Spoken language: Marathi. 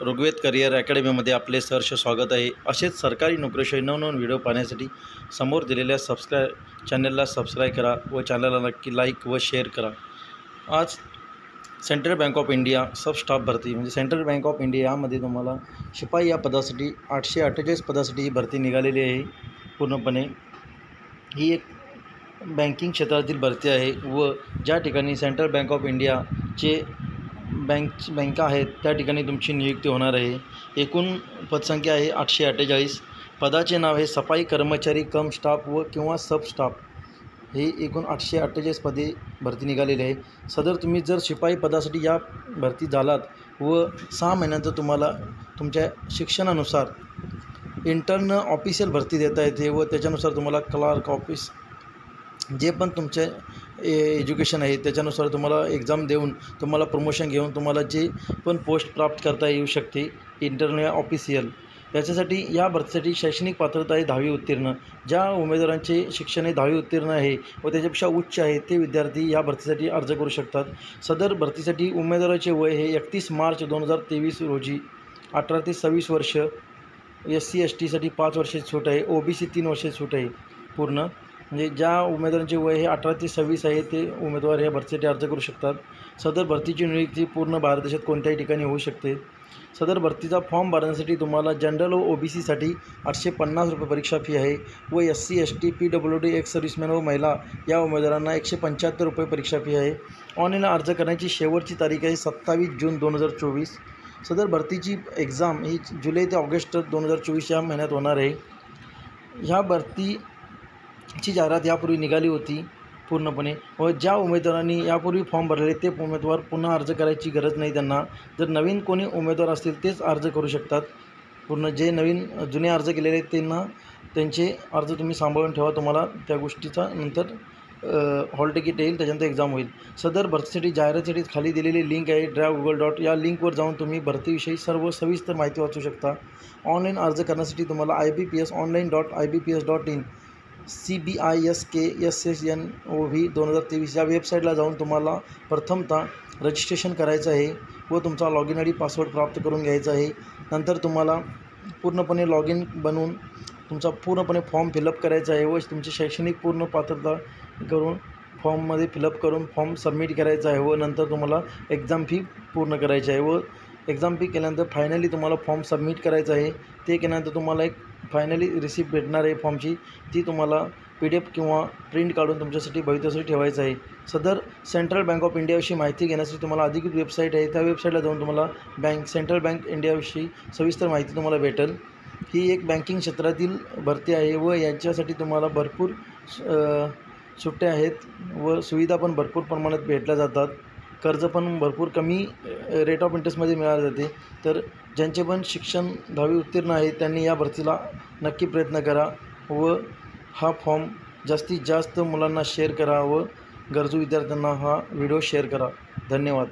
ऋग्वेद करिअर अकॅडमीमध्ये आपले सहर्ष स्वागत आहे। असेच सरकारी नोकरीविषयी नवनवीन व्हिडिओ पाहण्यासाठी समोर दिलेल्या चॅनलला सबस्क्राईब करा व चॅनलला नक्की लाईक व शेअर करा। आज central bank of India sub staff भरती म्हणजे सेंट्रल बँक ऑफ इंडिया यामध्ये तुम्हाला शिपाई या पदासाठी 848 पदासाठी ही भरती निघालेली आहे। पूर्णपणे ही एक बँकिंग क्षेत्रातील भरती आहे व ज्या ठिकाणी सेंट्रल बँक ऑफ इंडियाचे बँका आहेत त्या ठिकाणी तुमची नियुक्ती होणार आहे। एकूण पदसंख्या आहे 848। पदाचे नाव आहे सफाई कर्मचारी कम स्टाफ व किंवा सब स्टाफ। हे एकूण 848 पदे भरती निघालेली आहे। सदर तुम्ही जर शिपाई पदासाठी या भरती झालात व 6 महिन्यानंतर तुम्हाला तुमच्या शिक्षणानुसार इंटर्न ऑफिशियल भरती देता येते व त्याच्यानुसार तुम्हाला क्लार्क ऑफिस जे पण तुमचे एज्युकेशन आहे त्याच्यानुसार तुम्हाला एक्झाम देऊन तुम्हाला प्रमोशन घेऊन तुम्हाला जे पण पोस्ट प्राप्त करता येऊ शकते इंटर्न ऑफिशियल। याच्यासाठी या भरतीसाठी शैक्षणिक पात्रता आहे 10वी उत्तीर्ण। ज्या उमेदवारांचे शिक्षण हे 10वी उत्तीर्ण आहे व त्याच्यापेक्षा उच्च आहे ते विद्यार्थी या भरतीसाठी अर्ज करू शकतात। सदर भरतीसाठी उमेदवाराचे वय हे 31 मार्च 2023 रोजी 18 ते 26 वर्ष। SC ST साठी 5 वर्षाची सूट आहे। OBC 3 वर्षाची सूट आहे पूर्ण। म्हणजे ज्या उमेदवारांचे वय हे 18 ते 26 आहे ते उमेदवार या भरतीसाठी अर्ज करू शकतात। सदर भरतीची नियुक्ती पूर्ण भारत देशात कोणत्याही ठिकाणी होऊ शकते। सदर भरतीचा फॉर्म भरण्यासाठी तुम्हाला जनरल व OBC साठी 850 रुपये परीक्षा फी आहे व SC ST PWD ex serviceman व महिला या उमेदवारांना 175 रुपये परीक्षा फी आहे। ऑनलाईन अर्ज करण्याची शेवटची तारीख आहे 27 जून 2024। सदर भरतीची एक्झाम ही जुलै ते ऑगस्ट 2024 या महिन्यात होणार आहे। ह्या भरतीची जाहिरात यापूर्वी निघाली होती पूर्णपणे व ज्या उमेदवारांनी यापूर्वी फॉर्म भरलेले ते उमेदवार पुन्हा अर्ज करायची गरज नाही त्यांना। जर नवीन कोणी उमेदवार असतील तेच अर्ज करू शकतात। पूर्ण जे नवीन जुने अर्ज केलेले आहेत त्यांना त्यांचे अर्ज तुम्ही सांभाळून ठेवा। तुम्हाला त्या गोष्टीचा नंतर हॉल तिकीट येईल त्याच्यानंतर एक्झाम होईल। सदर भरतीसाठी जाहिरातीसाठी खाली दिलेली लिंक आहे drive.google. या लिंकवर जाऊन तुम्ही भरतीविषयी सर्व सविस्तर माहिती वाचू शकता। ऑनलाईन अर्ज करण्यासाठी तुम्हाला IBPS online.ibps.in CBISKSSNOV 2023 या वेबसाईटला जाऊन तुम्हाला प्रथमतः रजिस्ट्रेशन करायचं आहे व तुमचा लॉगिन ID पासवर्ड प्राप्त करून घ्यायचा आहे। नंतर तुम्हाला पूर्णपणे लॉगिन बनवून तुमचा पूर्णपणे फॉर्म फिलअप करायचा आहे व तुमची शैक्षणिक पूर्ण पात्रता करून फॉर्ममध्ये फिलअप करून फॉर्म सबमिट करायचा आहे व नंतर तुम्हाला एक्झाम फी पूर्ण करायची आहे व एक्झाम फी केल्यानंतर फायनली तुम्हाला फॉर्म सबमिट करायचा आहे। ते केल्यानंतर तुम्हाला एक फायनली रिसिप्ट भेटणार आहे फॉर्मची। ती तुम्हाला PDF किंवा प्रिंट काढून तुमच्यासाठी भविष्यासाठी ठेवायचं आहे। सदर सेंट्रल बँक ऑफ इंडियाविषयी माहिती घेण्यासाठी तुम्हाला अधिकृत वेबसाईट आहे त्या वेबसाईटला जाऊन तुम्हाला सेंट्रल बँक इंडियाविषयी सविस्तर माहिती तुम्हाला भेटेल। ही एक बँकिंग क्षेत्रातील भरती आहे व यांच्यासाठी तुम्हाला भरपूर सुट्ट्या आहेत व सुविधा पण भरपूर प्रमाणात भेटल्या जातात। कर्ज पण भरपूर कमी रेट ऑफ इंटरेस्टमध्ये मिळाले जाते। तर ज्यांचे पण शिक्षण 10वी उत्तीर्ण आहे त्यांनी या भरतीला नक्की प्रयत्न करा व हा फॉर्म जास्तीत जास्त मुलांना शेअर करा व गरजू विद्यार्थ्यांना हा व्हिडिओ शेअर करा। धन्यवाद।